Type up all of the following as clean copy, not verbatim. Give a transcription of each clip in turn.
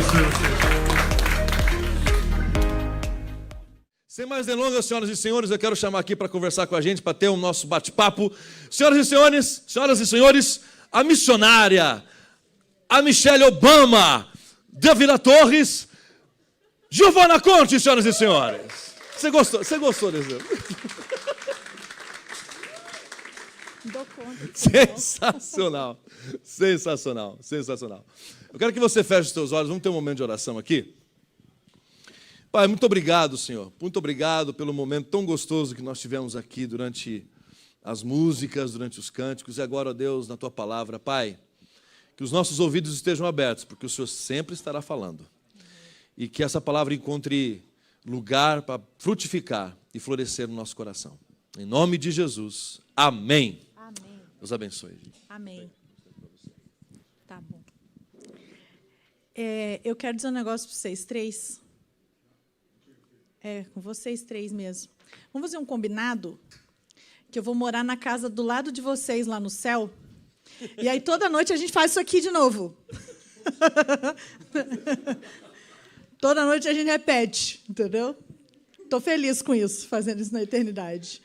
abençoe você. Sem mais delongas, senhoras e senhores, eu quero chamar aqui para conversar com a gente, para ter o nosso bate-papo. Senhoras e senhores, a missionária, a Michelle Obama, Davila Torres, Giovana Conte, senhoras e senhores. Você gostou desse? Dou conta. Sensacional, sensacional, sensacional. Eu quero que você feche os seus olhos, vamos ter um momento de oração aqui. Pai, muito obrigado, Senhor. Muito obrigado pelo momento tão gostoso que nós tivemos aqui durante as músicas, durante os cânticos. E agora, ó Deus, na Tua palavra, Pai, que os nossos ouvidos estejam abertos, porque o Senhor sempre estará falando. E que essa palavra encontre lugar para frutificar e florescer no nosso coração. Em nome de Jesus. Amém. Amém. Deus abençoe. Amém. Tá bom. Eu quero dizer um negócio para vocês três. Com vocês três mesmo. Vamos fazer um combinado, que eu vou morar na casa do lado de vocês, lá no céu, e aí toda noite a gente faz isso aqui de novo. Toda noite a gente repete, entendeu? Estou feliz com isso, fazendo isso na eternidade.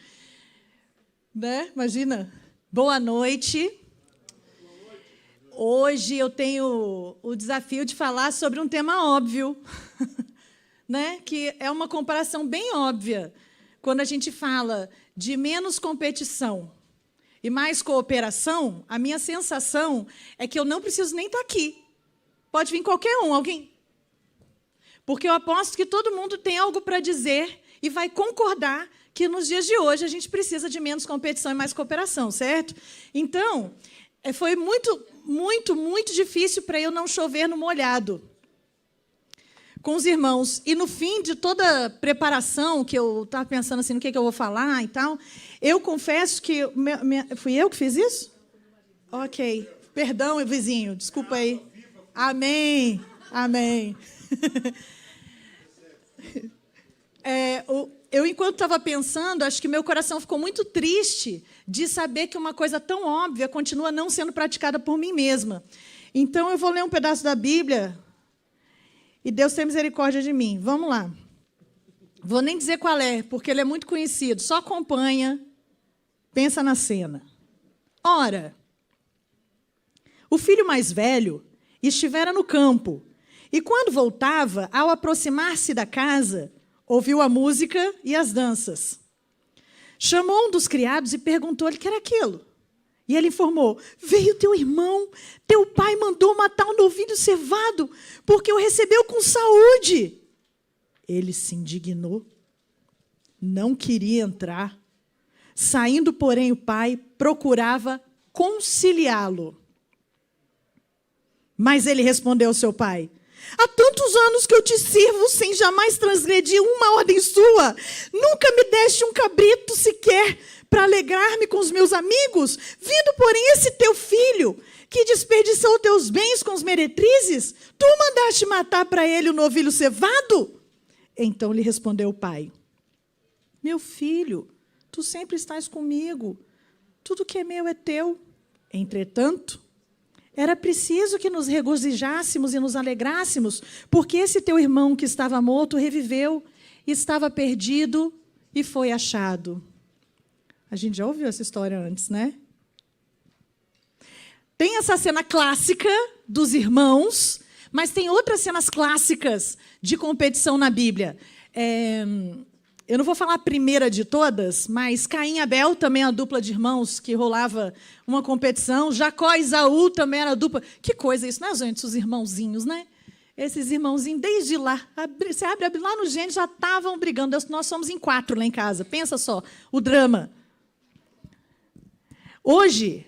Né? Imagina. Boa noite. Hoje eu tenho o desafio de falar sobre um tema óbvio. Né? Que é uma comparação bem óbvia. Quando a gente fala de menos competição e mais cooperação, a minha sensação é que eu não preciso nem estar aqui. Pode vir qualquer um, alguém. Porque eu aposto que todo mundo tem algo para dizer e vai concordar que nos dias de hoje a gente precisa de menos competição e mais cooperação, certo? Então, foi muito, muito, muito difícil para eu não chover no molhado com os irmãos. E no fim de toda a preparação, que eu estava pensando assim, no que eu vou falar e tal, eu confesso que... Fui eu que fiz isso? Ok. Perdão, vizinho, desculpa aí. Amém. Amém. Eu, enquanto estava pensando, acho que meu coração ficou muito triste de saber que uma coisa tão óbvia continua não sendo praticada por mim mesma. Então, eu vou ler um pedaço da Bíblia... E Deus tem misericórdia de mim. Vamos lá. Vou nem dizer qual é, porque ele é muito conhecido. Só acompanha, pensa na cena. Ora, o filho mais velho estivera no campo, e quando voltava, ao aproximar-se da casa, ouviu a música e as danças. Chamou um dos criados e perguntou-lhe o que era aquilo. E ele informou: veio teu irmão, teu pai mandou matar um novilho cevado, porque o recebeu com saúde. Ele se indignou, não queria entrar. Saindo, porém, o pai procurava conciliá-lo. Mas ele respondeu ao seu pai: há tantos anos que eu te sirvo sem jamais transgredir uma ordem sua. Nunca me deste um cabrito sequer para alegrar-me com os meus amigos, vindo, porém, esse teu filho, que desperdiçou teus bens com os meretrizes, tu mandaste matar para ele o novilho cevado? Então lhe respondeu o pai: meu filho, tu sempre estás comigo, tudo que é meu é teu. Entretanto, era preciso que nos regozijássemos e nos alegrássemos, porque esse teu irmão que estava morto reviveu, estava perdido e foi achado. A gente já ouviu essa história antes, né? Tem essa cena clássica dos irmãos, mas tem outras cenas clássicas de competição na Bíblia. Eu não vou falar a primeira de todas, mas Caim e Abel também é a dupla de irmãos que rolava uma competição. Jacó e Esaú também era a dupla. Que coisa isso, né, gente? Os irmãozinhos, né? Esses irmãozinhos, desde lá, você abre lá no Gênesis, já estavam brigando. Nós somos em 4 lá em casa. Pensa só, o drama. Hoje,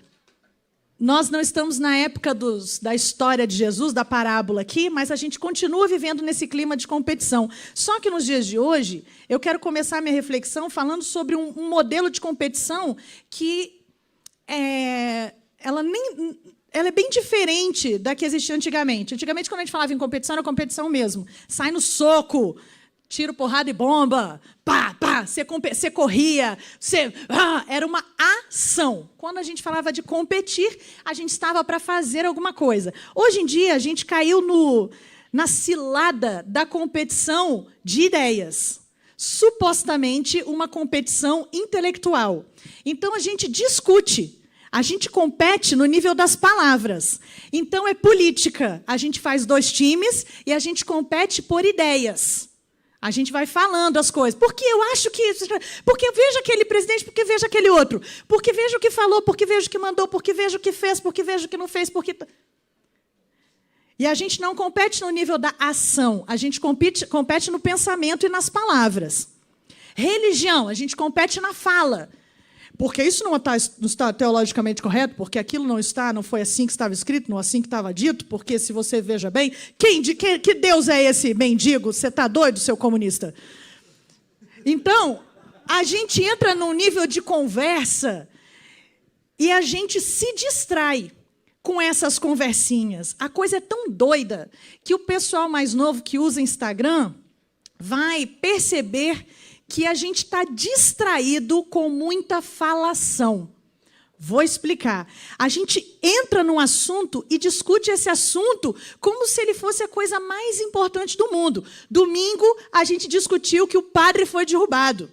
nós não estamos na época da história de Jesus, da parábola aqui, mas a gente continua vivendo nesse clima de competição. Só que nos dias de hoje, eu quero começar a minha reflexão falando sobre um modelo de competição que ela é bem diferente da que existia antigamente. Antigamente, quando a gente falava em competição, era competição mesmo. Sai no soco, tiro, porrada e bomba, pá, pá, você corria, era uma ação. Quando a gente falava de competir, a gente estava para fazer alguma coisa. Hoje em dia, a gente caiu na cilada da competição de ideias. Supostamente uma competição intelectual. Então, a gente discute, a gente compete no nível das palavras. Então, é política. A gente faz 2 times e a gente compete por ideias. A gente vai falando as coisas. Porque eu acho que... Porque veja aquele presidente, porque veja aquele outro. Porque veja o que falou, porque veja o que mandou, porque veja o que fez, porque veja o que não fez, porque... E a gente não compete no nível da ação. A gente compete no pensamento e nas palavras. Religião, a gente compete na fala. Porque isso não está teologicamente correto, porque aquilo não foi assim que estava escrito, não assim que estava dito, porque, se você veja bem, que Deus é esse mendigo? Você está doido, seu comunista? Então, a gente entra num nível de conversa e a gente se distrai com essas conversinhas. A coisa é tão doida que o pessoal mais novo que usa Instagram vai perceber que a gente está distraído com muita falação. Vou explicar. A gente entra num assunto e discute esse assunto como se ele fosse a coisa mais importante do mundo. Domingo, a gente discutiu que o padre foi derrubado.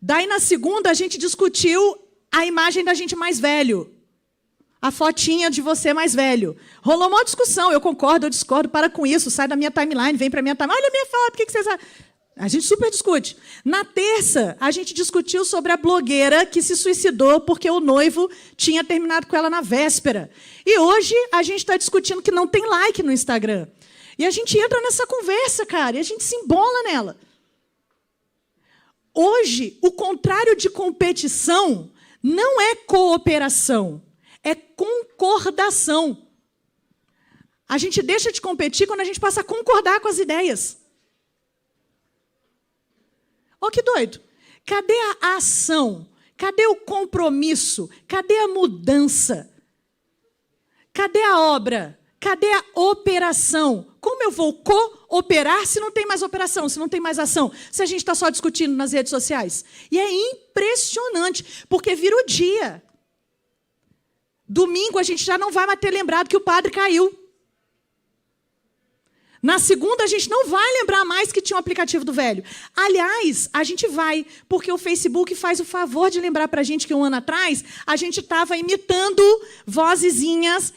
Daí, na segunda, a gente discutiu a imagem da gente mais velho. A fotinha de você mais velho. Rolou uma discussão. Eu concordo, eu discordo, para com isso. Sai da minha timeline, vem para a minha timeline. Olha a minha foto, por que vocês... A gente super discute. Na terça, a gente discutiu sobre a blogueira que se suicidou porque o noivo tinha terminado com ela na véspera. E hoje, a gente está discutindo que não tem like no Instagram. E a gente entra nessa conversa, cara, e a gente se embola nela. Hoje, o contrário de competição não é cooperação, é concordação. A gente deixa de competir quando a gente passa a concordar com as ideias. Ó, que doido. Cadê a ação? Cadê o compromisso? Cadê a mudança? Cadê a obra? Cadê a operação? Como eu vou cooperar se não tem mais operação, se não tem mais ação? Se a gente está só discutindo nas redes sociais? E é impressionante, porque vira o dia. Domingo a gente já não vai mais ter lembrado que o padre caiu. Na segunda, a gente não vai lembrar mais que tinha um aplicativo do velho. Aliás, a gente vai, porque o Facebook faz o favor de lembrar para a gente que 1 ano atrás, a gente estava imitando vozezinhas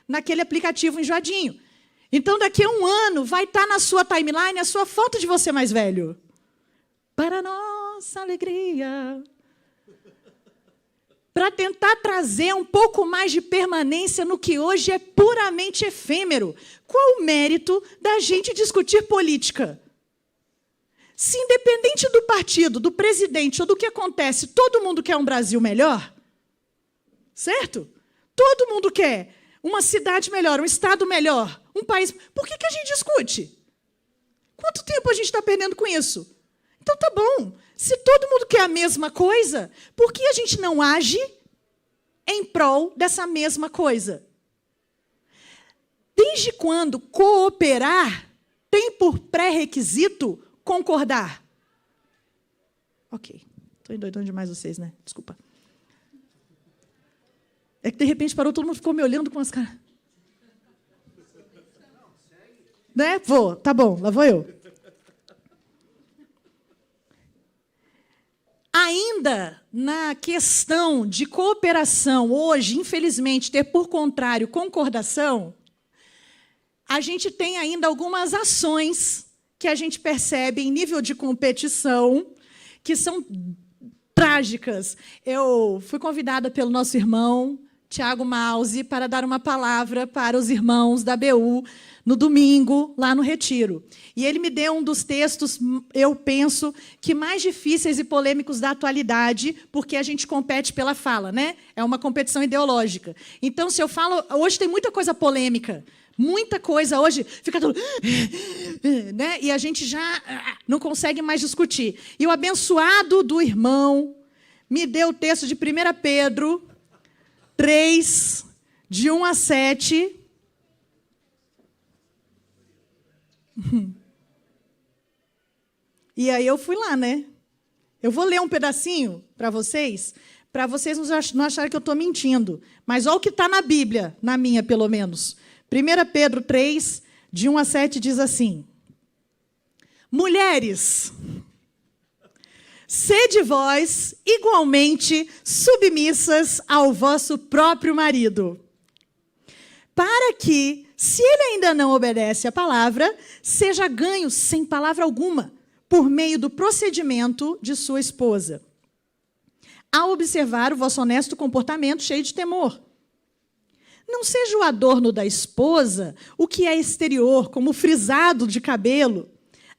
naquele aplicativo enjoadinho. Então, daqui a 1 ano, vai estar na sua timeline a sua foto de você mais velho. Para nossa alegria. Para tentar trazer um pouco mais de permanência no que hoje é puramente efêmero. Qual o mérito da gente discutir política? Se, independente do partido, do presidente ou do que acontece, todo mundo quer um Brasil melhor, certo? Todo mundo quer uma cidade melhor, um estado melhor, um país... Por que a gente discute? Quanto tempo a gente está perdendo com isso? Então, tá bom. Se todo mundo quer a mesma coisa, por que a gente não age em prol dessa mesma coisa? Desde quando cooperar tem por pré-requisito concordar? Ok. Estou endoidando demais vocês, né? Desculpa. É que, de repente, parou, todo mundo ficou me olhando com as caras. Né? Vou. Tá bom, lá vou eu. Ainda na questão de cooperação, hoje, infelizmente, ter por contrário concordação, a gente tem ainda algumas ações que a gente percebe em nível de competição que são trágicas. Eu fui convidada pelo nosso irmão, Tiago Mause, para dar uma palavra para os irmãos da BU no domingo, lá no Retiro. E ele me deu um dos textos, eu penso, que mais difíceis e polêmicos da atualidade, porque a gente compete pela fala, né? É uma competição ideológica. Então, se eu falo... Hoje tem muita coisa polêmica, muita coisa hoje, fica tudo... né? E a gente já não consegue mais discutir. E o abençoado do irmão me deu o texto de 1 Pedro 3, de 1 a 7... E aí eu fui lá, né? Eu vou ler um pedacinho para vocês não acharem que eu estou mentindo. Mas olha o que está na Bíblia, na minha, pelo menos. 1 Pedro 3, de 1 a 7, diz assim: mulheres, sede vós igualmente submissas ao vosso próprio marido, para que, se ele ainda não obedece à palavra, seja ganho sem palavra alguma, por meio do procedimento de sua esposa, ao observar o vosso honesto comportamento cheio de temor. Não seja o adorno da esposa o que é exterior, como frisado de cabelo,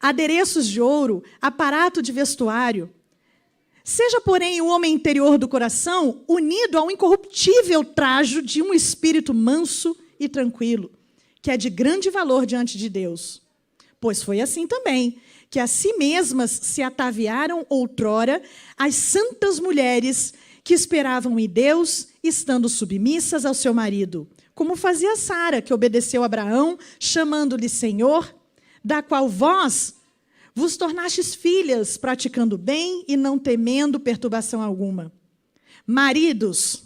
adereços de ouro, aparato de vestuário. Seja, porém, o homem interior do coração unido ao incorruptível trajo de um espírito manso e tranquilo, que é de grande valor diante de Deus. Pois foi assim também que a si mesmas se ataviaram outrora as santas mulheres que esperavam em Deus, estando submissas ao seu marido, como fazia Sara, que obedeceu a Abraão, chamando-lhe Senhor, da qual vós vos tornastes filhas, praticando bem e não temendo perturbação alguma. Maridos,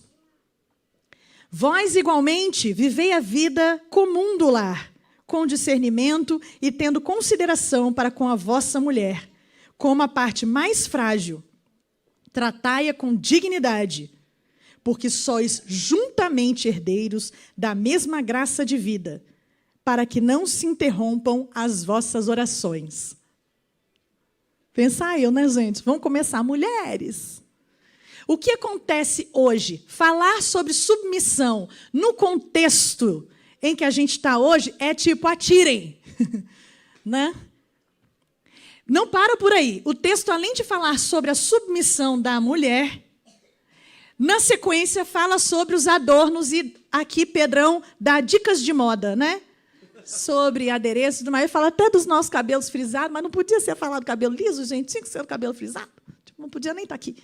vós igualmente vivei a vida comum do lar, com discernimento e tendo consideração para com a vossa mulher, como a parte mais frágil. Tratai-a com dignidade, porque sois juntamente herdeiros da mesma graça de vida, para que não se interrompam as vossas orações. Pensa eu, né, gente? Vamos começar. Mulheres. O que acontece hoje? Falar sobre submissão no contexto em que a gente está hoje é tipo, atirem. Né? Não para por aí. O texto, além de falar sobre a submissão da mulher, na sequência fala sobre os adornos e aqui Pedrão dá dicas de moda, né? Sobre adereços e tudo mais. Ele fala até dos nossos cabelos frisados, mas não podia ser falado do cabelo liso, gente. Tinha que ser o cabelo frisado. Tipo, não podia nem estar aqui.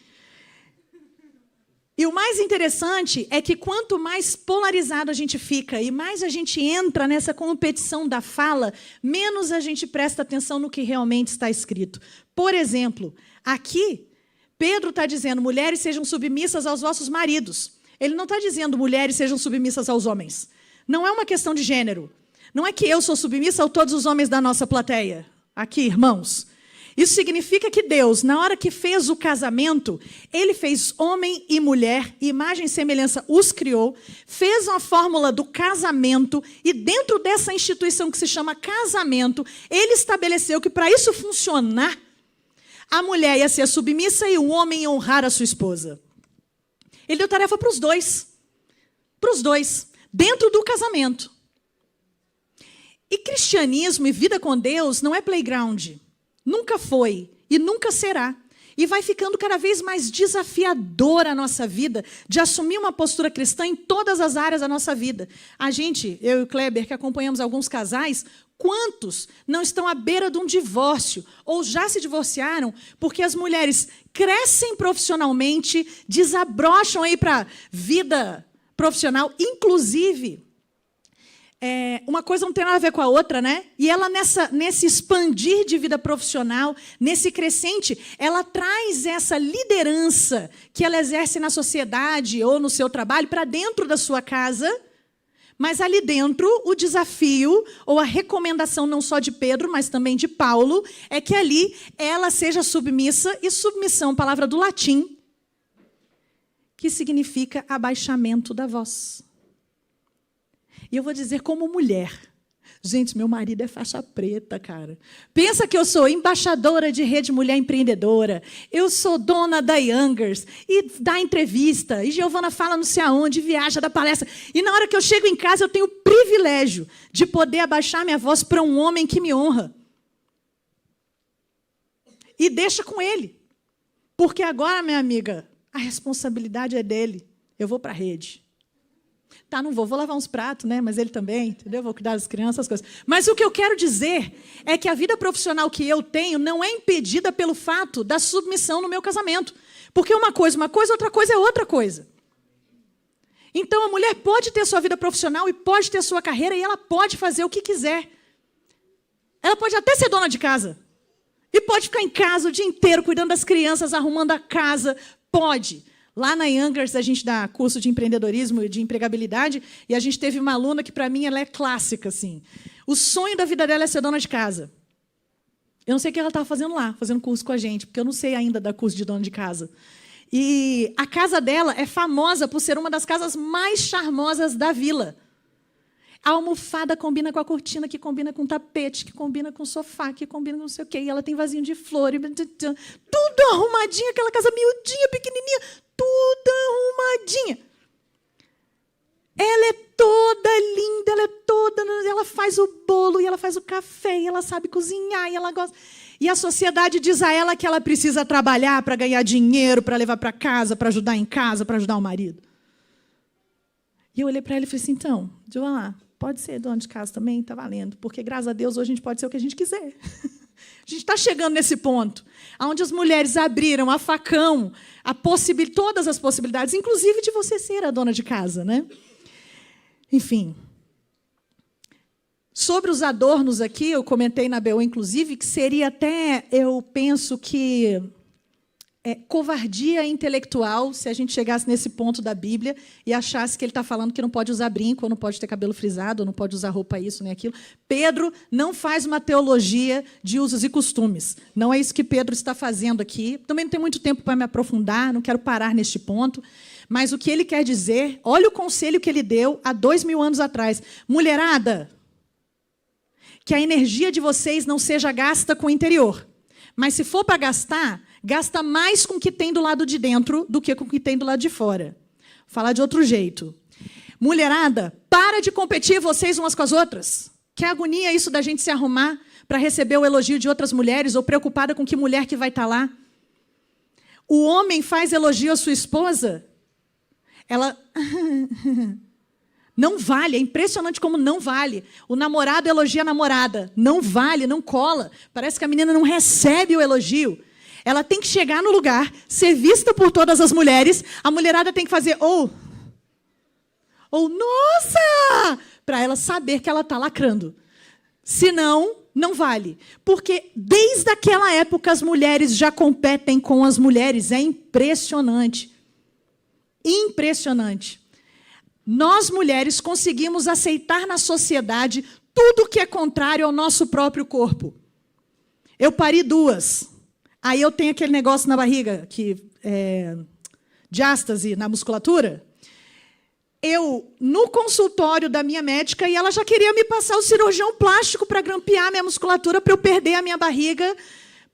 E o mais interessante é que quanto mais polarizado a gente fica e mais a gente entra nessa competição da fala, menos a gente presta atenção no que realmente está escrito. Por exemplo, aqui, Pedro está dizendo, mulheres sejam submissas aos vossos maridos. Ele não está dizendo, mulheres sejam submissas aos homens. Não é uma questão de gênero. Não é que eu sou submissa a todos os homens da nossa plateia. Aqui, irmãos. Isso significa que Deus, na hora que fez o casamento, Ele fez homem e mulher, imagem e semelhança os criou, fez uma fórmula do casamento e dentro dessa instituição que se chama casamento, Ele estabeleceu que para isso funcionar, a mulher ia ser submissa e o homem ia honrar a sua esposa. Ele deu tarefa para os dois, dentro do casamento. E cristianismo e vida com Deus não é playground. Nunca foi e nunca será. E vai ficando cada vez mais desafiadora a nossa vida de assumir uma postura cristã em todas as áreas da nossa vida. A gente, eu e o Kleber, que acompanhamos alguns casais, quantos não estão à beira de um divórcio ou já se divorciaram porque as mulheres crescem profissionalmente, desabrocham aí para a vida profissional, inclusive... uma coisa não tem nada a ver com a outra, né? E ela, nesse expandir de vida profissional, nesse crescente, ela traz essa liderança que ela exerce na sociedade ou no seu trabalho para dentro da sua casa, mas ali dentro o desafio ou a recomendação não só de Pedro, mas também de Paulo, é que ali ela seja submissa, e submissão, palavra do latim, que significa abaixamento da voz. E eu vou dizer como mulher. Gente, meu marido é faixa preta, cara. Pensa que eu sou embaixadora de Rede Mulher Empreendedora. Eu sou dona da Youngers. E dá entrevista. E Giovana fala não sei aonde, viaja, dá palestra. E na hora que eu chego em casa, eu tenho o privilégio de poder abaixar minha voz para um homem que me honra. E deixa com ele. Porque agora, minha amiga, a responsabilidade é dele. Eu vou para a rede. Tá, não vou lavar uns pratos, né? Mas ele também, entendeu? Vou cuidar das crianças, as coisas. Mas o que eu quero dizer é que a vida profissional que eu tenho não é impedida pelo fato da submissão no meu casamento. Porque uma coisa, outra coisa é outra coisa. Então, a mulher pode ter sua vida profissional e pode ter sua carreira e ela pode fazer o que quiser. Ela pode até ser dona de casa. E pode ficar em casa o dia inteiro, cuidando das crianças, arrumando a casa. Pode. Lá na Youngers, a gente dá curso de empreendedorismo e de empregabilidade, e a gente teve uma aluna que, para mim, ela é clássica. Assim. O sonho da vida dela é ser dona de casa. Eu não sei o que ela estava fazendo lá, fazendo curso com a gente, porque eu não sei ainda dar curso de dona de casa. E a casa dela é famosa por ser uma das casas mais charmosas da vila. A almofada combina com a cortina, que combina com o tapete, que combina com o sofá, que combina com não sei o quê. E ela tem vasinho de flor. Tudo arrumadinho, aquela casa miudinha, pequenininha. Tudo arrumadinha. Ela é toda linda, ela faz o bolo, e ela faz o café, e ela sabe cozinhar, e ela gosta. E a sociedade diz a ela que ela precisa trabalhar para ganhar dinheiro, para levar para casa, para ajudar em casa, para ajudar o marido. E eu olhei para ela e falei assim, então, deixa eu falar, pode ser dona de casa também, está valendo, porque, graças a Deus, hoje a gente pode ser o que a gente quiser. A gente está chegando nesse ponto, onde as mulheres abriram a facão, todas as possibilidades, inclusive de você ser a dona de casa, né? Enfim. Sobre os adornos aqui, eu comentei na BO, inclusive, que seria até, eu penso que, covardia intelectual se a gente chegasse nesse ponto da Bíblia e achasse que ele está falando que não pode usar brinco, ou não pode ter cabelo frisado, ou não pode usar roupa isso nem aquilo. Pedro não faz uma teologia de usos e costumes. Não é isso que Pedro está fazendo aqui. Também não tem muito tempo para me aprofundar, não quero parar neste ponto. Mas o que ele quer dizer, olha o conselho que ele deu há 2000 anos atrás. Mulherada, que a energia de vocês não seja gasta com o interior. Mas, se for para gastar, gasta mais com o que tem do lado de dentro do que com o que tem do lado de fora. Vou falar de outro jeito. Mulherada, para de competir vocês umas com as outras. Que agonia isso da gente se arrumar para receber o elogio de outras mulheres, ou preocupada com que mulher que vai estar lá. O homem faz elogio à sua esposa, ela... Não vale, é impressionante como não vale. O namorado elogia a namorada. Não vale, não cola. Parece que a menina não recebe o elogio. Ela tem que chegar no lugar, ser vista por todas as mulheres. A mulherada tem que fazer nossa! Para ela saber que ela está lacrando. Senão, não vale. Porque desde aquela época as mulheres já competem com as mulheres. É impressionante. Impressionante. Nós, mulheres, conseguimos aceitar na sociedade tudo que é contrário ao nosso próprio corpo. Eu pari 2. Aí eu tenho aquele negócio na barriga, diástase na musculatura. Eu, no consultório da minha médica, e ela já queria me passar o cirurgião plástico para grampear minha musculatura, para eu perder a minha barriga,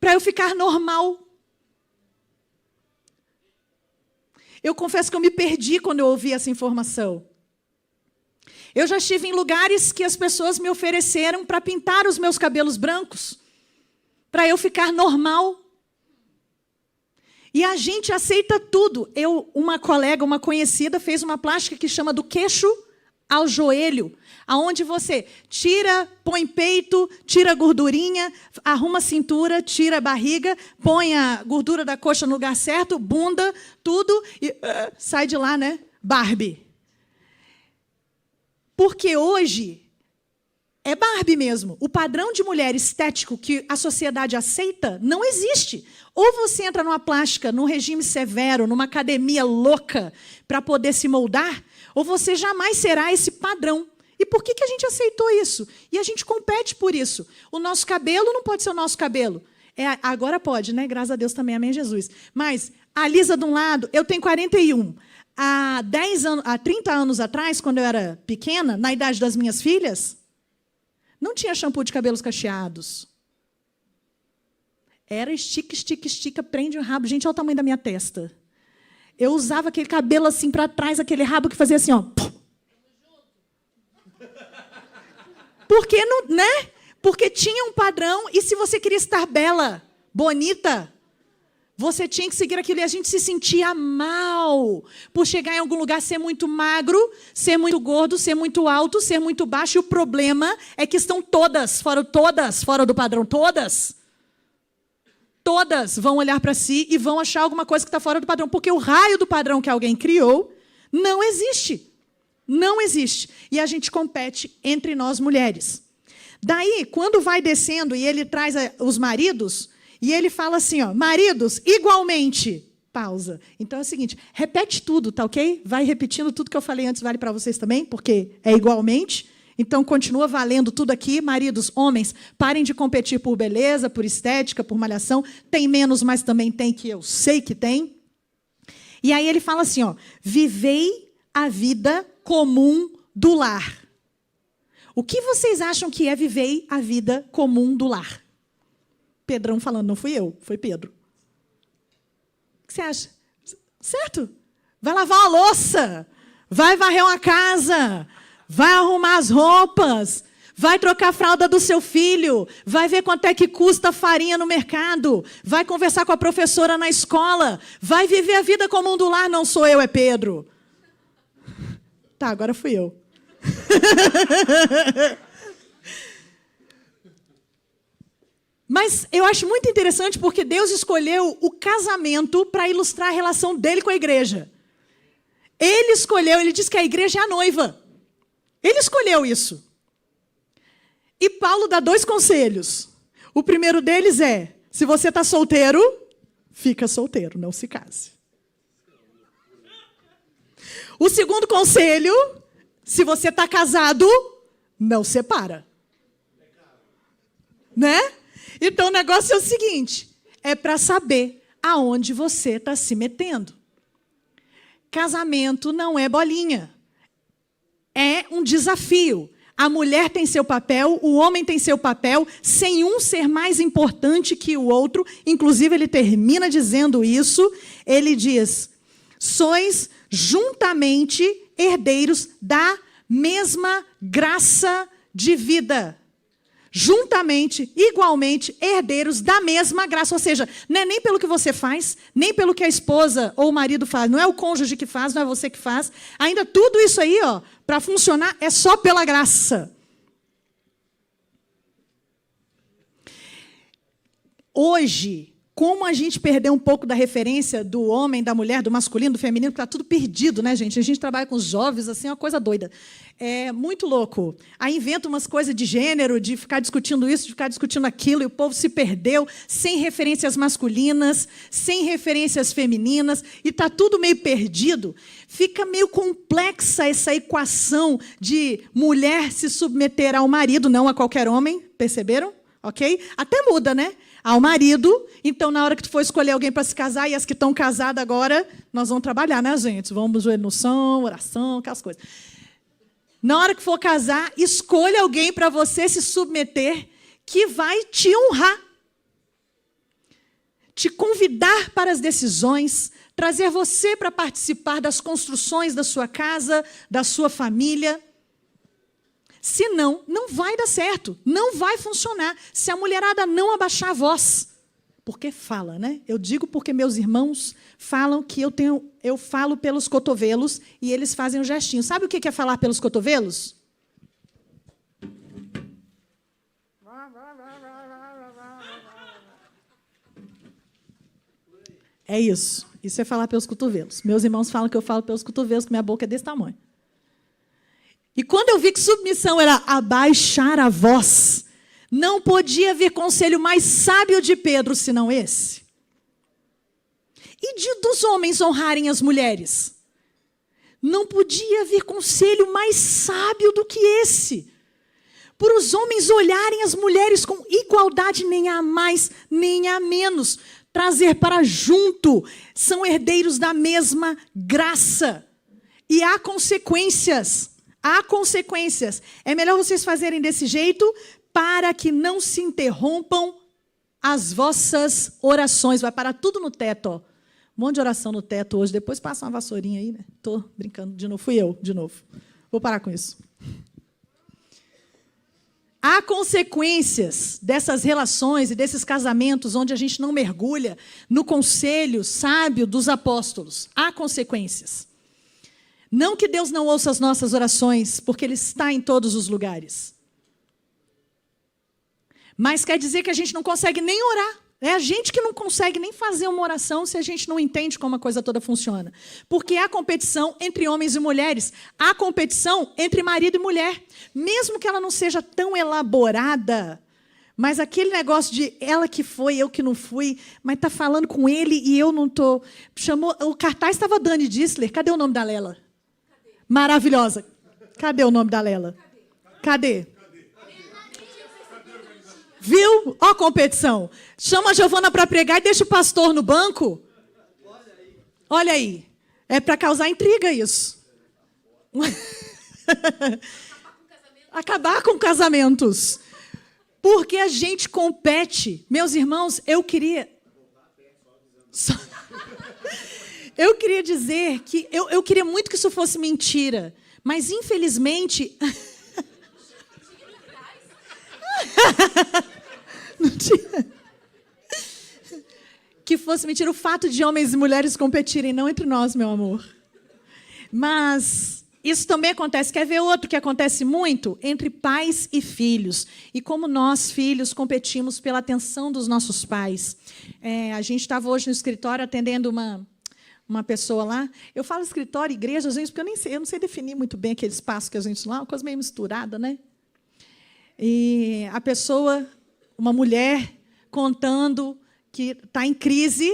para eu ficar normal. Eu confesso que eu me perdi quando eu ouvi essa informação. Eu já estive em lugares que as pessoas me ofereceram para pintar os meus cabelos brancos, para eu ficar normal. E a gente aceita tudo. Uma colega, uma conhecida, fez uma plástica que chama do queixo ao joelho, aonde você tira, põe peito, tira a gordurinha, arruma a cintura, tira a barriga, põe a gordura da coxa no lugar certo, bunda, tudo, e sai de lá, né? Barbie. Porque hoje é Barbie mesmo. O padrão de mulher estético que a sociedade aceita não existe. Ou você entra numa plástica, num regime severo, numa academia louca para poder se moldar, ou você jamais será esse padrão. E por que a gente aceitou isso? E a gente compete por isso. O nosso cabelo não pode ser o nosso cabelo. Agora pode, né? Graças a Deus também, amém, Jesus. Mas a Lisa de um lado, eu tenho 41. Há 30 anos atrás, quando eu era pequena, na idade das minhas filhas, não tinha shampoo de cabelos cacheados. Era estica, estica, estica, prende o rabo. Gente, olha o tamanho da minha testa. Eu usava aquele cabelo assim para trás, aquele rabo que fazia assim, ó. Porque, não, né? Porque tinha um padrão, e se você queria estar bela, bonita, você tinha que seguir aquilo, e a gente se sentia mal por chegar em algum lugar, ser muito magro, ser muito gordo, ser muito alto, ser muito baixo. E o problema é que estão todas fora do padrão. Todas vão olhar para si e vão achar alguma coisa que está fora do padrão, porque o raio do padrão que alguém criou não existe. Não existe. E a gente compete entre nós mulheres. Daí, quando vai descendo e ele traz os maridos, e ele fala assim, ó, maridos, igualmente, pausa. Então é o seguinte, repete tudo, tá ok? Vai repetindo tudo que eu falei antes, vale para vocês também, porque é igualmente. Então continua valendo tudo aqui. Maridos, homens, parem de competir por beleza, por estética, por malhação. Tem menos, mas também tem, que eu sei que tem. E aí ele fala assim, ó, vivei a vida comum do lar. O que vocês acham que é viver a vida comum do lar? Pedrão falando, não fui eu, foi Pedro. O que você acha? Certo? Vai lavar uma louça, vai varrer uma casa, vai arrumar as roupas, vai trocar a fralda do seu filho, vai ver quanto é que custa a farinha no mercado, vai conversar com a professora na escola, vai viver a vida comum do lar. Não sou eu, é Pedro. Tá, agora fui eu. Mas eu acho muito interessante porque Deus escolheu o casamento para ilustrar a relação dele com a igreja. Ele escolheu, ele diz que a igreja é a noiva. Ele escolheu isso. E Paulo dá 2 conselhos. O primeiro deles é, se você está solteiro, fica solteiro, não se case. O segundo conselho, se você está casado, não separa. Né? Então o negócio é o seguinte, é para saber aonde você está se metendo. Casamento não é bolinha. É um desafio. A mulher tem seu papel, o homem tem seu papel, sem um ser mais importante que o outro. Inclusive, ele termina dizendo isso. Ele diz, sois juntamente herdeiros da mesma graça de vida. Juntamente, igualmente, herdeiros da mesma graça. Ou seja, não é nem pelo que você faz, nem pelo que a esposa ou o marido faz. Não é o cônjuge que faz, não é você que faz. Ainda tudo isso aí, ó, para funcionar, é só pela graça. Hoje, como a gente perdeu um pouco da referência do homem, da mulher, do masculino, do feminino, porque está tudo perdido, né, gente? A gente trabalha com os jovens, assim, é uma coisa doida. É muito louco. Aí inventa umas coisas de gênero, de ficar discutindo isso, de ficar discutindo aquilo, e o povo se perdeu, sem referências masculinas, sem referências femininas, e está tudo meio perdido. Fica meio complexa essa equação de mulher se submeter ao marido, não a qualquer homem, perceberam? Ok? Até muda, né? Ao marido, então, na hora que tu for escolher alguém para se casar, e as que estão casadas agora, nós vamos trabalhar, né, gente? Vamos joelho no chão, oração, aquelas coisas. Na hora que for casar, escolha alguém para você se submeter, que vai te honrar, te convidar para as decisões, trazer você para participar das construções da sua casa, da sua família. Senão, não vai dar certo, não vai funcionar. Se a mulherada não abaixar a voz, porque fala, né? Eu digo porque meus irmãos falam que eu falo pelos cotovelos e eles fazem um gestinho. Sabe o que é falar pelos cotovelos? É isso. Isso é falar pelos cotovelos. Meus irmãos falam que eu falo pelos cotovelos, que minha boca é desse tamanho. E quando eu vi que submissão era abaixar a voz, não podia vir conselho mais sábio de Pedro, senão esse. E dos homens honrarem as mulheres. Não podia vir conselho mais sábio do que esse. Por os homens olharem as mulheres com igualdade, nem a mais, nem a menos. Trazer para junto, são herdeiros da mesma graça. E há consequências. Há consequências. É melhor vocês fazerem desse jeito para que não se interrompam as vossas orações. Vai parar tudo no teto, ó. Um monte de oração no teto hoje. Depois passa uma vassourinha aí, né? Estou brincando de novo. Fui eu, de novo. Vou parar com isso. Há consequências dessas relações e desses casamentos onde a gente não mergulha no conselho sábio dos apóstolos. Há consequências. Não que Deus não ouça as nossas orações, porque Ele está em todos os lugares. Mas quer dizer que a gente não consegue nem orar. É a gente que não consegue nem fazer uma oração se a gente não entende como a coisa toda funciona. Porque há competição entre homens e mulheres. Há competição entre marido e mulher. Mesmo que ela não seja tão elaborada, Mas aquele negócio de ela que foi, eu que não fui, mas está falando com ele e eu não estou. O cartaz estava Dani Dissler. Cadê o nome da Lela? Maravilhosa. Cadê o nome da Lela? Cadê? Viu? Ó a competição. Chama a Giovana para pregar e deixa o pastor no banco. Olha aí. É para causar intriga isso. Acabar com casamentos. Porque a gente compete. Meus irmãos, eu queria dizer que eu queria muito que isso fosse mentira. Mas, infelizmente... Não tinha... Que fosse mentira o fato de homens e mulheres competirem, não entre nós, meu amor. Mas isso também acontece. Quer ver outro que acontece muito? Entre pais e filhos. E como nós, filhos, competimos pela atenção dos nossos pais. A gente estava hoje no escritório atendendo uma pessoa lá. Eu falo escritório, igreja, gente, porque eu não sei definir muito bem aquele espaço que a gente lá, uma coisa meio misturada, né? E a pessoa, uma mulher, contando que está em crise,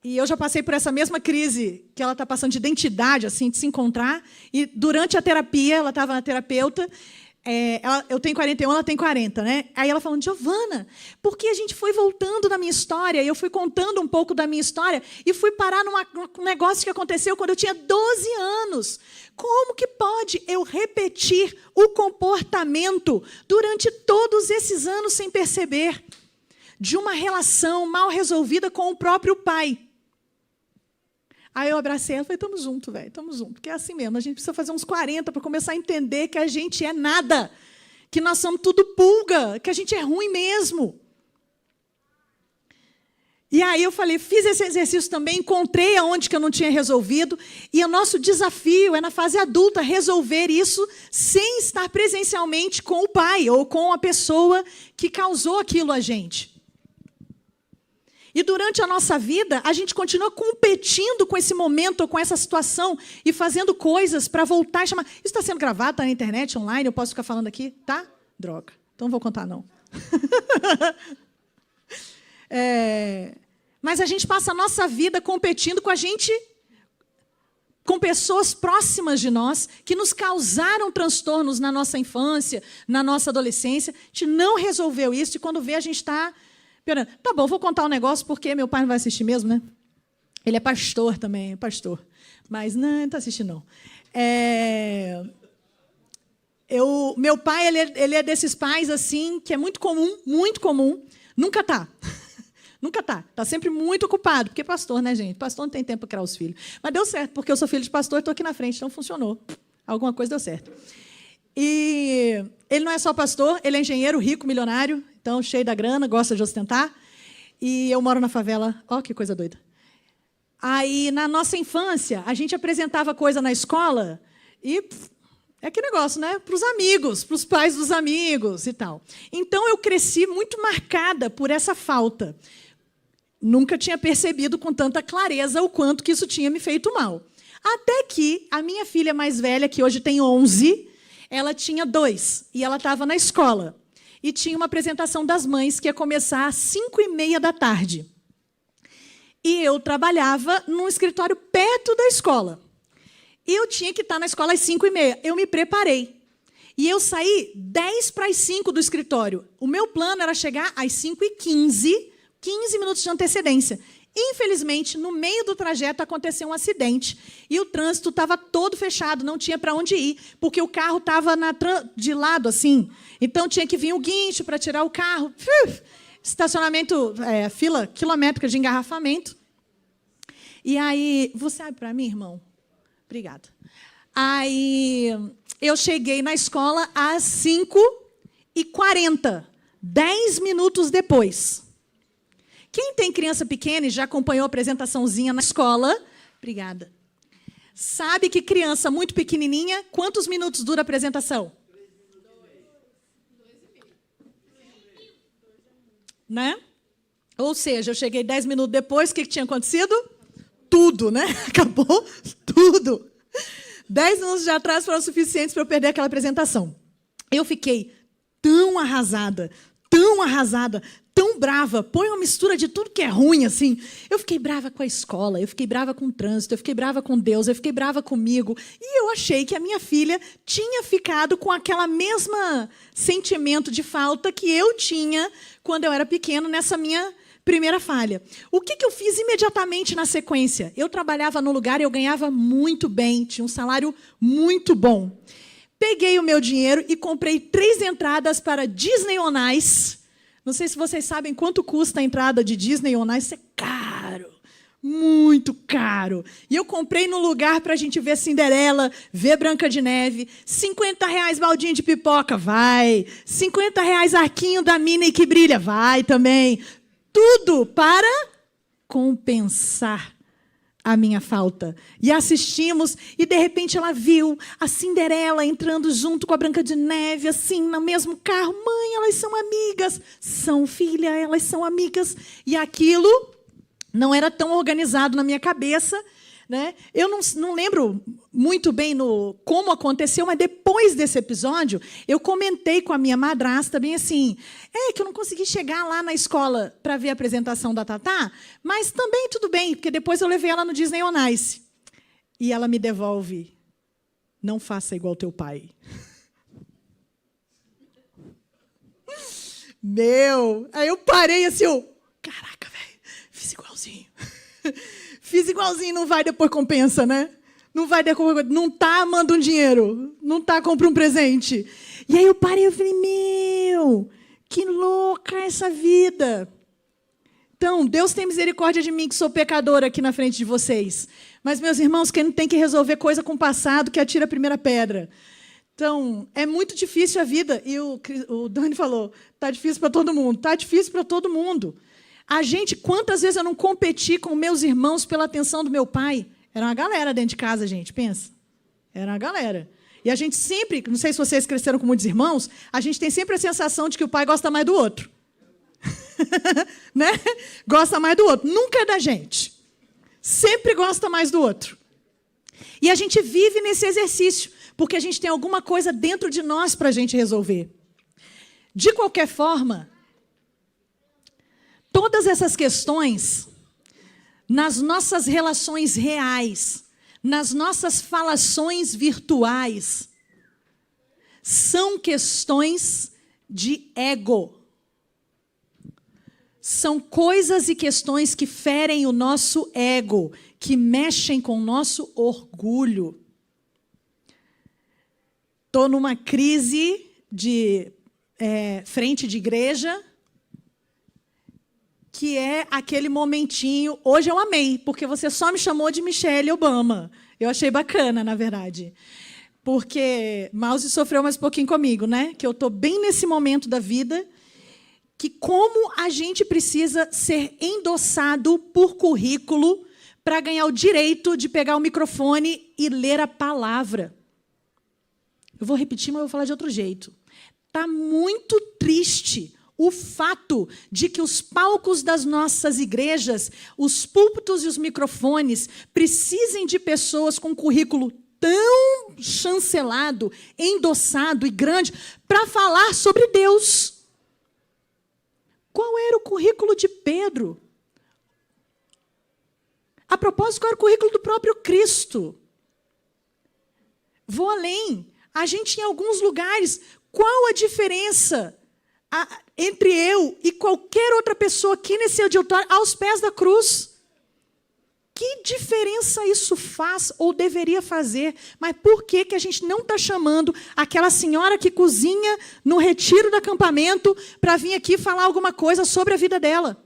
e eu já passei por essa mesma crise que ela está passando de identidade, assim, de se encontrar, e durante a terapia, ela estava na terapeuta, eu tenho 41, ela tem 40, né? Aí ela falando, Giovana, porque a gente foi voltando na minha história, e eu fui contando um pouco da minha história, e fui parar num negócio que aconteceu quando eu tinha 12 anos. Como que pode eu repetir o comportamento durante todos esses anos sem perceber? De uma relação mal resolvida com o próprio pai. Aí eu abracei ela e falei, estamos juntos, velho, estamos juntos. Porque é assim mesmo, a gente precisa fazer uns 40 para começar a entender que a gente é nada, que nós somos tudo pulga, que a gente é ruim mesmo. E aí eu falei, fiz esse exercício também, encontrei aonde que eu não tinha resolvido, e o nosso desafio é, na fase adulta, resolver isso sem estar presencialmente com o pai ou com a pessoa que causou aquilo a gente. E durante a nossa vida, a gente continua competindo com esse momento, ou com essa situação, e fazendo coisas para voltar e chamar. Isso está sendo gravado, está na internet, online, eu posso ficar falando aqui? Tá? Droga. Então não vou contar, não. Mas a gente passa a nossa vida competindo com a gente, com pessoas próximas de nós, que nos causaram transtornos na nossa infância, na nossa adolescência. A gente não resolveu isso, e quando vê, a gente está... Tá bom, vou contar um negócio, porque meu pai não vai assistir mesmo, né? Ele é pastor também, pastor. Mas não está assistindo, não. Meu pai, ele é desses pais, assim, que é muito comum, nunca está. Nunca está. Está sempre muito ocupado, porque é pastor, né, gente? Pastor não tem tempo para criar os filhos. Mas deu certo, porque eu sou filho de pastor e estou aqui na frente, então funcionou. Alguma coisa deu certo. E ele não é só pastor, ele é engenheiro, rico, milionário, então cheio da grana, gosta de ostentar. E eu moro na favela. Ó, que coisa doida. Aí, na nossa infância, a gente apresentava coisa na escola e é que negócio, né? Para os amigos, para os pais dos amigos e tal. Então, eu cresci muito marcada por essa falta. Nunca tinha percebido com tanta clareza o quanto que isso tinha me feito mal. Até que a minha filha mais velha, que hoje tem 11... ela tinha 2, e ela estava na escola. E tinha uma apresentação das mães que ia começar às 5h30 da tarde. E eu trabalhava num escritório perto da escola. E eu tinha que estar na escola às 5h30. Eu me preparei. E eu saí 10 para as 5 do escritório. O meu plano era chegar às 5h15, 15 minutos de antecedência. Infelizmente, no meio do trajeto, aconteceu um acidente e o trânsito estava todo fechado, não tinha para onde ir, porque o carro estava de lado, assim. Então, tinha que vir o guincho para tirar o carro. Estacionamento, fila quilométrica de engarrafamento. E aí... Você abre para mim, irmão? Obrigada. Aí, eu cheguei na escola às 5h40, 10 minutos depois. Quem tem criança pequena e já acompanhou a apresentaçãozinha na escola, obrigada, sabe que criança muito pequenininha, quantos minutos dura a apresentação? 2,5. Né? Ou seja, eu cheguei 10 minutos depois, o que tinha acontecido? Tudo, né? Acabou tudo. 10 minutos de atraso foram suficientes para eu perder aquela apresentação. Eu fiquei tão arrasada, tão arrasada, tão brava, põe uma mistura de tudo que é ruim, assim. Eu fiquei brava com a escola, eu fiquei brava com o trânsito, eu fiquei brava com Deus, eu fiquei brava comigo. E eu achei que a minha filha tinha ficado com aquela mesma sentimento de falta que eu tinha quando eu era pequeno, nessa minha primeira falha. O que eu fiz imediatamente na sequência? Eu trabalhava no lugar e eu ganhava muito bem, tinha um salário muito bom. Peguei o meu dinheiro e comprei 3 entradas para Disney on Ice. Não sei se vocês sabem quanto custa a entrada de Disney on Ice. É caro, muito caro. E eu comprei no lugar para a gente ver Cinderela, ver Branca de Neve. R$50 baldinho de pipoca, vai. R$50 arquinho da Minnie que brilha, vai também. Tudo para compensar a minha falta. E assistimos, e de repente ela viu a Cinderela entrando junto com a Branca de Neve, assim, no mesmo carro. Mãe, elas são amigas. São, filha, elas são amigas. E aquilo não era tão organizado na minha cabeça, né? Eu não lembro muito bem como aconteceu, mas depois desse episódio, eu comentei com a minha madrasta, bem assim, que eu não consegui chegar lá na escola para ver a apresentação da Tatá, mas também tudo bem, porque depois eu levei ela no Disney on Ice. E ela me devolve, não faça igual teu pai. Aí eu parei assim, caraca, velho, fiz igualzinho. Fiz igualzinho, não vai, depois compensa, né? Não vai, depois, não tá, manda um dinheiro. Não tá, compra um presente. E aí eu parei e falei, que louca essa vida. Então, Deus tem misericórdia de mim, que sou pecadora aqui na frente de vocês. Mas, meus irmãos, quem não tem que resolver coisa com o passado, que atira a primeira pedra. Então, é muito difícil a vida. E o Dani falou, tá difícil para todo mundo. Tá difícil para todo mundo. Quantas vezes eu não competi com meus irmãos pela atenção do meu pai? Era uma galera dentro de casa, gente, pensa. Era uma galera. E a gente sempre, não sei se vocês cresceram com muitos irmãos, a gente tem sempre a sensação de que o pai gosta mais do outro. Né? Gosta mais do outro. Nunca é da gente. Sempre gosta mais do outro. E a gente vive nesse exercício, porque a gente tem alguma coisa dentro de nós para a gente resolver. De qualquer forma, todas essas questões, nas nossas relações reais, nas nossas falações virtuais, são questões de ego. São coisas e questões que ferem o nosso ego, que mexem com o nosso orgulho. Estou numa crise de frente de igreja, que é aquele momentinho... Hoje eu amei, porque você só me chamou de Michelle Obama. Eu achei bacana, na verdade. Porque Mouse sofreu mais um pouquinho comigo, né? Que eu estou bem nesse momento da vida, que como a gente precisa ser endossado por currículo para ganhar o direito de pegar o microfone e ler a palavra. Eu vou repetir, mas eu vou falar de outro jeito. Está muito triste o fato de que os palcos das nossas igrejas, os púlpitos e os microfones precisem de pessoas com currículo tão chancelado, endossado e grande para falar sobre Deus. Qual era o currículo de Pedro? A propósito, qual era o currículo do próprio Cristo? Vou além. A gente, em alguns lugares, qual a diferença entre eu e qualquer outra pessoa aqui nesse auditório aos pés da cruz? Que diferença isso faz ou deveria fazer? Mas por que a gente não está chamando aquela senhora que cozinha no retiro do acampamento para vir aqui falar alguma coisa sobre a vida dela?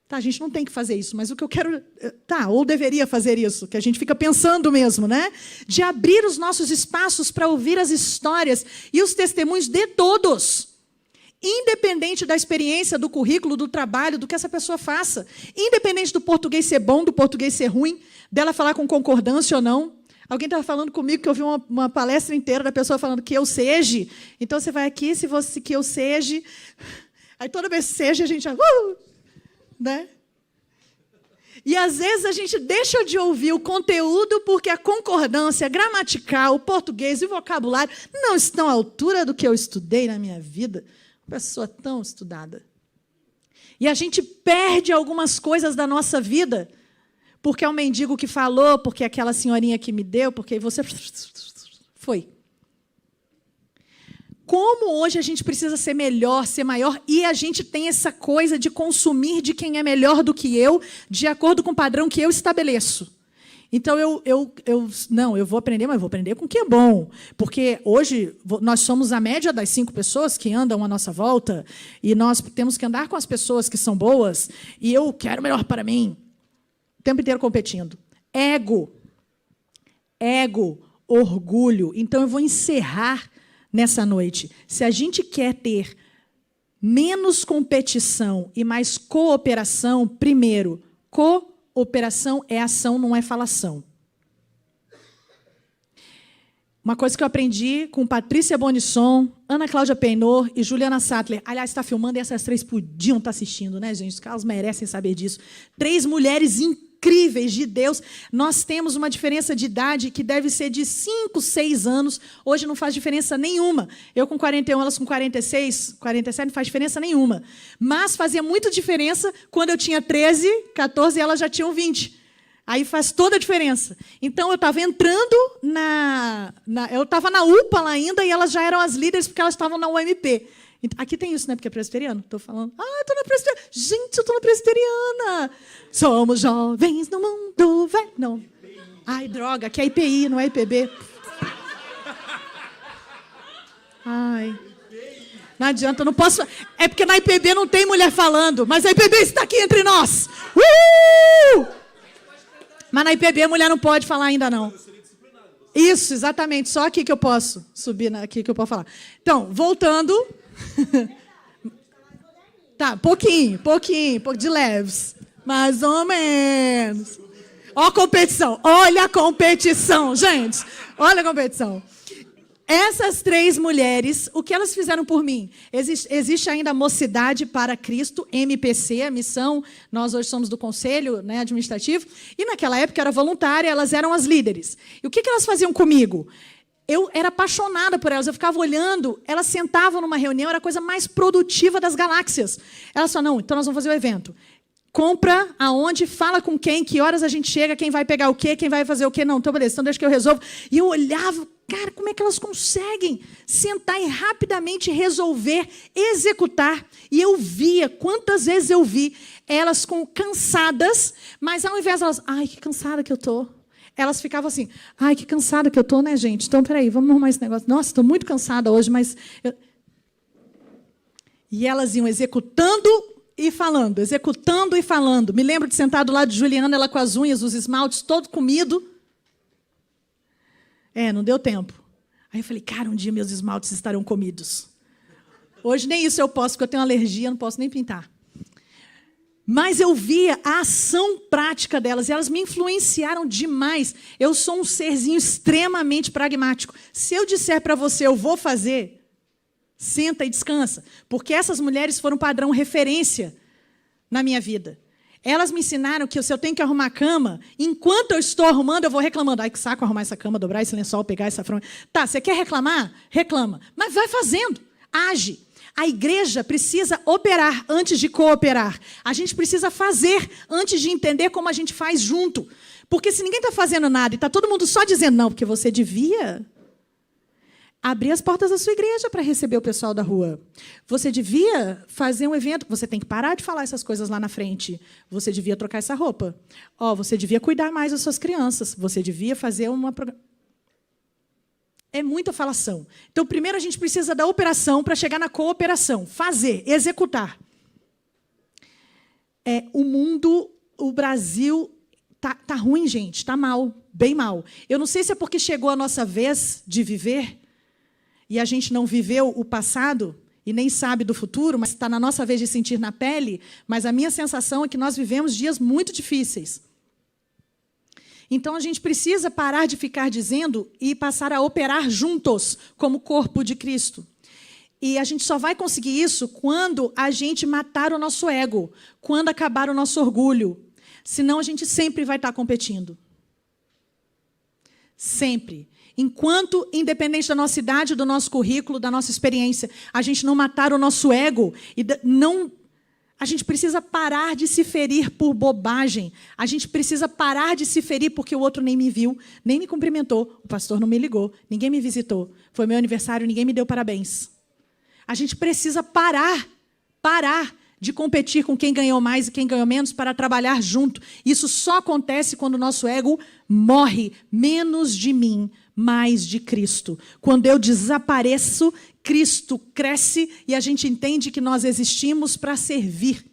Tá, a gente não tem que fazer isso, mas o que eu quero... Tá, ou deveria fazer isso, que a gente fica pensando mesmo, né? De abrir os nossos espaços para ouvir as histórias e os testemunhos de todos. Independente da experiência, do currículo, do trabalho, do que essa pessoa faça. Independente do português ser bom, do português ser ruim, dela falar com concordância ou não. Alguém estava falando comigo que eu vi uma palestra inteira da pessoa falando que eu seja. Então, você vai aqui, se você que eu seja... Aí, toda vez que seja, a gente já... né? E às vezes a gente deixa de ouvir o conteúdo porque a concordância gramatical, o português e o vocabulário não estão à altura do que eu estudei na minha vida. Uma pessoa tão estudada. E a gente perde algumas coisas da nossa vida porque é o mendigo que falou, porque é aquela senhorinha que me deu, porque você... Foi. Como hoje a gente precisa ser melhor, ser maior, e a gente tem essa coisa de consumir de quem é melhor do que eu, de acordo com o padrão que eu estabeleço. Então, eu vou aprender, mas vou aprender com o que é bom. Porque hoje nós somos a média das 5 pessoas que andam à nossa volta, e nós temos que andar com as pessoas que são boas, e eu quero melhor para mim. O tempo inteiro competindo. Ego, orgulho. Então, eu vou encerrar nessa noite. Se a gente quer ter menos competição e mais cooperação, primeiro, cooperação é ação, não é falação. Uma coisa que eu aprendi com Patrícia Bonisson, Ana Cláudia Peinor e Juliana Sattler. Aliás, está filmando e essas 3 podiam estar assistindo, né, gente? Elas merecem saber disso. 3 mulheres incríveis de Deus. Nós temos uma diferença de idade que deve ser de 5, 6 anos. Hoje não faz diferença nenhuma. Eu com 41, elas com 46, 47, não faz diferença nenhuma. Mas fazia muita diferença quando eu tinha 13, 14 e elas já tinham 20. Aí faz toda a diferença. Então, eu estava entrando eu estava na UPA ainda e elas já eram as líderes porque elas estavam na UMP. Aqui tem isso, né? Porque é presbiteriano. Estou falando. Estou na presbiteriana. Gente, eu estou na presbiteriana. Somos jovens no mundo velho. Não. Ai, droga, que é IPI, não é IPB. Ai. Não adianta, eu não posso... É porque na IPB não tem mulher falando, mas a IPB está aqui entre nós. Mas na IPB a mulher não pode falar ainda, não. Isso, exatamente. Só aqui que eu posso subir, aqui que eu posso falar. Então, voltando... Tá, pouquinho, de leves. Mais ou menos. Ó a competição. Olha a competição, gente. Olha a competição. Essas 3 mulheres, o que elas fizeram por mim? Existe ainda a Mocidade para Cristo, MPC, a missão. Nós hoje somos do conselho, né, administrativo. E naquela época era voluntária, elas eram as líderes. E o que elas faziam comigo? Eu era apaixonada por elas, eu ficava olhando, elas sentavam numa reunião, era a coisa mais produtiva das galáxias. Elas falaram, não, então nós vamos fazer o evento. Compra aonde, fala com quem, que horas a gente chega, quem vai pegar o quê, quem vai fazer o quê. Não, então beleza, então deixa que eu resolvo. E eu olhava, cara, como é que elas conseguem sentar e rapidamente resolver, executar. E eu via, quantas vezes eu vi elas cansadas, mas ao invés de elas, ai, que cansada que eu estou. Elas ficavam assim, ai, que cansada que eu estou, né, gente? Então, peraí, vamos arrumar esse negócio. Nossa, estou muito cansada hoje, mas... E elas iam executando e falando, executando e falando. Me lembro de sentar do lado de Juliana, ela com as unhas, os esmaltes, todo comido. Não deu tempo. Aí eu falei, cara, um dia meus esmaltes estarão comidos. Hoje nem isso eu posso, porque eu tenho alergia, não posso nem pintar. Mas eu via a ação prática delas, e elas me influenciaram demais. Eu sou um serzinho extremamente pragmático. Se eu disser para você, eu vou fazer, senta e descansa. Porque essas mulheres foram padrão referência na minha vida. Elas me ensinaram que se eu tenho que arrumar a cama, enquanto eu estou arrumando, eu vou reclamando. Ai, que saco arrumar essa cama, dobrar esse lençol, pegar essa franja. Tá, você quer reclamar? Reclama. Mas vai fazendo, age. A igreja precisa operar antes de cooperar. A gente precisa fazer antes de entender como a gente faz junto. Porque se ninguém está fazendo nada e está todo mundo só dizendo, não, porque você devia abrir as portas da sua igreja para receber o pessoal da rua. Você devia fazer um evento. Você tem que parar de falar essas coisas lá na frente. Você devia trocar essa roupa. Você devia cuidar mais das suas crianças. Você devia fazer uma... É muita falação. Então, primeiro a gente precisa da operação para chegar na cooperação. Fazer, executar. O mundo, o Brasil, tá ruim, gente. Está mal, bem mal. Eu não sei se é porque chegou a nossa vez de viver e a gente não viveu o passado e nem sabe do futuro, mas está na nossa vez de sentir na pele. Mas a minha sensação é que nós vivemos dias muito difíceis. Então, a gente precisa parar de ficar dizendo e passar a operar juntos, como corpo de Cristo. E a gente só vai conseguir isso quando a gente matar o nosso ego, quando acabar o nosso orgulho. Senão a gente sempre vai estar competindo. Sempre. Enquanto, independente da nossa idade, do nosso currículo, da nossa experiência, a gente não matar o nosso ego e não... A gente precisa parar de se ferir por bobagem. A gente precisa parar de se ferir porque o outro nem me viu, nem me cumprimentou, o pastor não me ligou, ninguém me visitou. Foi meu aniversário, ninguém me deu parabéns. A gente precisa parar de competir com quem ganhou mais e quem ganhou menos para trabalhar junto. Isso só acontece quando o nosso ego morre. Menos de mim, mais de Cristo. Quando eu desapareço, Cristo cresce e a gente entende que nós existimos para servir.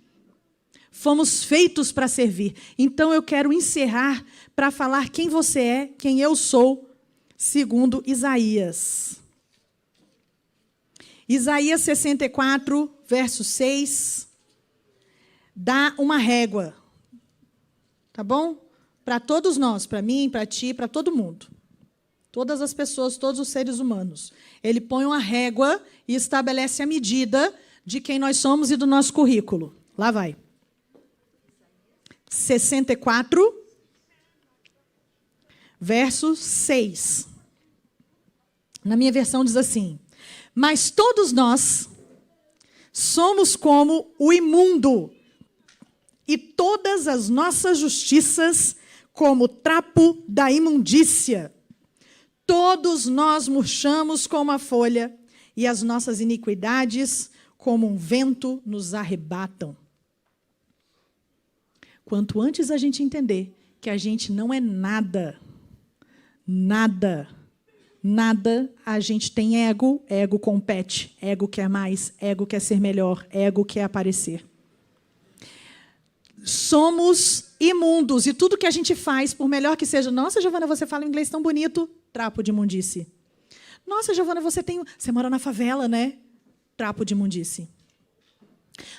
Fomos feitos para servir. Então eu quero encerrar para falar quem você é, quem eu sou, segundo Isaías. Isaías 64, verso 6, dá uma régua, tá bom? Para todos nós, para mim, para ti, para todo mundo. Todas as pessoas, todos os seres humanos. Ele põe uma régua e estabelece a medida de quem nós somos e do nosso currículo. Lá vai. 64, verso 6. Na minha versão diz assim: mas todos nós somos como o imundo, e todas as nossas justiças como trapo da imundícia. Todos nós murchamos como a folha, e as nossas iniquidades, como um vento, nos arrebatam. Quanto antes a gente entender que a gente não é nada, a gente tem ego, ego compete, ego quer mais, ego quer ser melhor, ego quer aparecer. Somos imundos, e tudo que a gente faz, por melhor que seja, nossa, Giovana, você fala inglês tão bonito, trapo de imundície. Nossa, Giovana, você mora na favela, né? Trapo de imundície.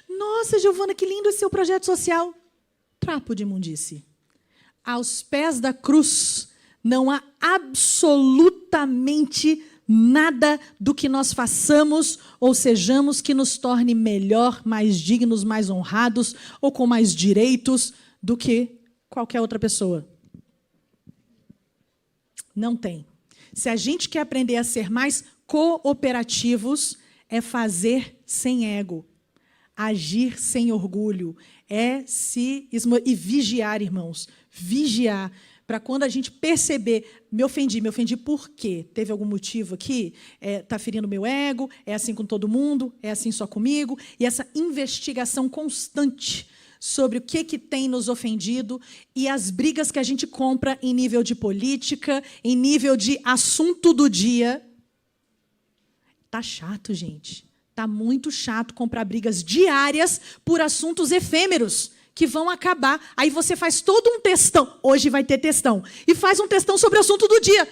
Nossa, Giovana, que lindo esse seu projeto social. Trapo de imundície. Aos pés da cruz, não há absolutamente nada do que nós façamos ou sejamos que nos torne melhor, mais dignos, mais honrados ou com mais direitos do que qualquer outra pessoa. Não tem. Se a gente quer aprender a ser mais cooperativos, é fazer sem ego, agir sem orgulho, e vigiar, irmãos, vigiar, para quando a gente perceber, me ofendi por quê? Teve algum motivo aqui? Está ferindo meu ego? É assim com todo mundo? É assim só comigo? E essa investigação constante sobre o que tem nos ofendido e as brigas que a gente compra em nível de política, em nível de assunto do dia. Tá chato, gente. Tá muito chato comprar brigas diárias por assuntos efêmeros que vão acabar. Aí você faz todo um textão. Hoje vai ter textão. E faz um textão sobre o assunto do dia.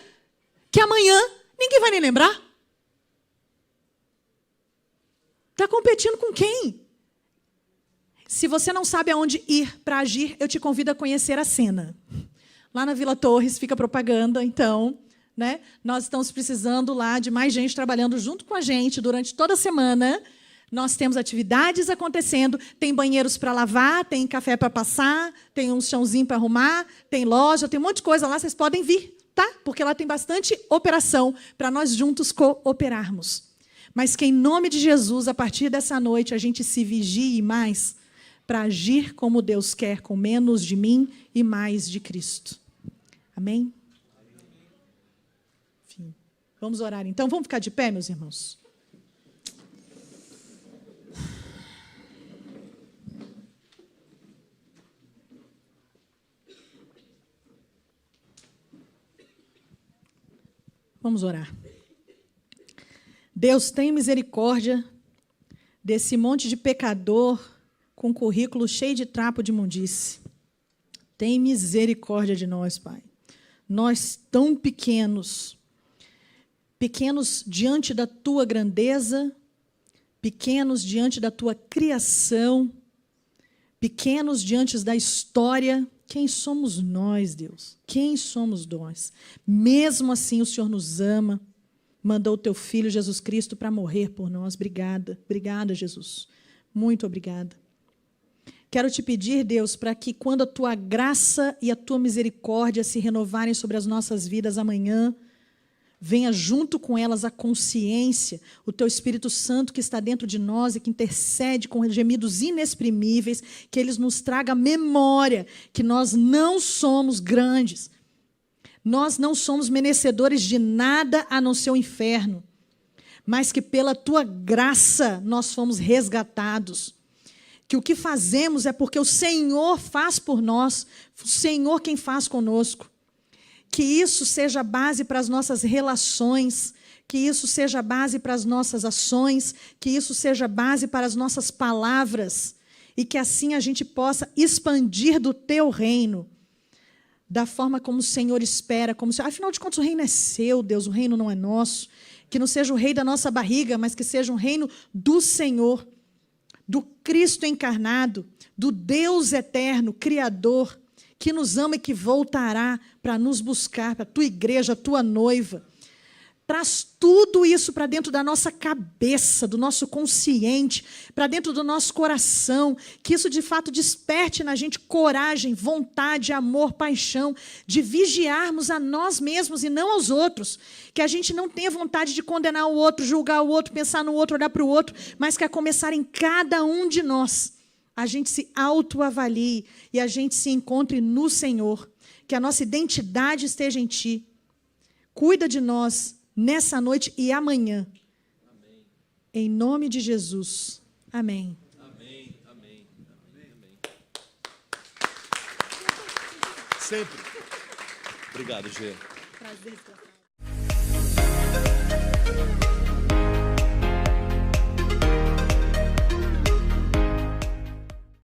Que amanhã ninguém vai nem lembrar. Está competindo com quem? Se você não sabe aonde ir para agir, eu te convido a conhecer a cena. Lá na Vila Torres fica propaganda, então, né? Nós estamos precisando lá de mais gente trabalhando junto com a gente durante toda a semana. Nós temos atividades acontecendo, tem banheiros para lavar, tem café para passar, tem um chãozinho para arrumar, tem loja, tem um monte de coisa lá, vocês podem vir, tá? Porque lá tem bastante operação para nós juntos cooperarmos. Mas que em nome de Jesus, a partir dessa noite, a gente se vigie mais para agir como Deus quer, com menos de mim e mais de Cristo. Amém? Enfim, vamos orar então. Vamos ficar de pé, meus irmãos? Vamos orar. Deus, tem misericórdia desse monte de pecador com currículo cheio de trapo de imundície. Tem misericórdia de nós, Pai. Nós tão pequenos, pequenos diante da Tua grandeza, pequenos diante da Tua criação, pequenos diante da história. Quem somos nós, Deus? Quem somos nós? Mesmo assim, o Senhor nos ama, mandou o Teu Filho, Jesus Cristo, para morrer por nós. Obrigada, obrigada, Jesus. Muito obrigada. Quero te pedir, Deus, para que quando a tua graça e a tua misericórdia se renovarem sobre as nossas vidas amanhã, venha junto com elas a consciência, o teu Espírito Santo que está dentro de nós e que intercede com gemidos inexprimíveis, que eles nos traga memória que nós não somos grandes, nós não somos merecedores de nada a não ser o inferno, mas que pela tua graça nós fomos resgatados. Que o que fazemos é porque o Senhor faz por nós, o Senhor quem faz conosco. Que isso seja base para as nossas relações, que isso seja base para as nossas ações, que isso seja base para as nossas palavras, e que assim a gente possa expandir do teu reino, da forma como o Senhor espera, afinal de contas o reino é seu, Deus, o reino não é nosso, que não seja o rei da nossa barriga, mas que seja um reino do Senhor, do Cristo encarnado, do Deus eterno, Criador, que nos ama e que voltará para nos buscar, para a tua igreja, a tua noiva. Traz tudo isso para dentro da nossa cabeça, do nosso consciente, para dentro do nosso coração, que isso de fato desperte na gente coragem, vontade, amor, paixão, de vigiarmos a nós mesmos e não aos outros, que a gente não tenha vontade de condenar o outro, julgar o outro, pensar no outro, olhar para o outro, mas que a começar em cada um de nós, a gente se autoavalie e a gente se encontre no Senhor, que a nossa identidade esteja em Ti. Cuida de nós nessa noite e amanhã. Amém. Em nome de Jesus. Amém. Amém, amém, amém, amém. Sempre. Obrigado, Gê. Prazer.